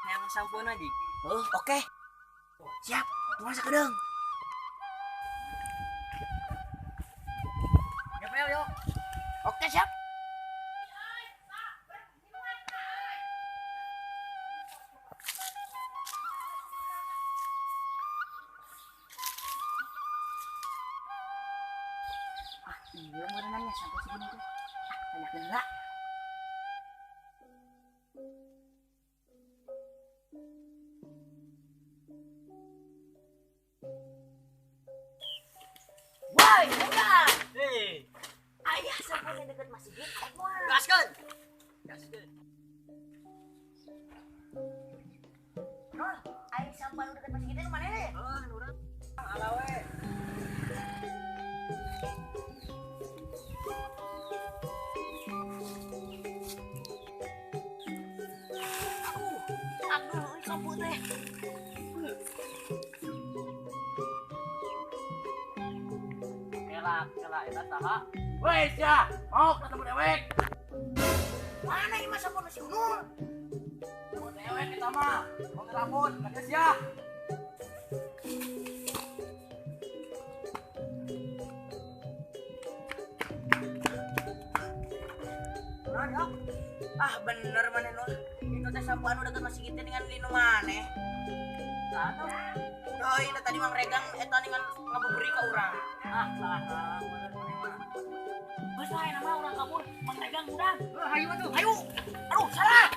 yang sampun aja. Oh, oke. Siap, masa kedeng. Ya Pel yuk. Oke, siap. Iya, mau nanya sampai segini tuh. Banyak enggak? Woi, enggak. Ayah sampai dekat masjid. Gaskeun. Gaskeun. Nur, ayah sampai dekat masjid itu mana nih? Oh, urang alawe. Aduh, ini kabut teh. Kela eta saha? Woi, sia, mau ketemu dewek. Mana ini masa pun si Unul? Mau dewek kita mah. Mau ngerambut, kata sia. Non, yok. Ah, bener mana Nur. Itu teh sampaan udah dekat masjid kita dengan linu maneh. Satu. Oh, ini tadi Mang Regang eta dengan ngabuburi ka urang. Ah, salah. Bener bener. Bos lain nama urang kabur, Mang Regang urang. Hayu atuh. Ayo. Aduh, salah.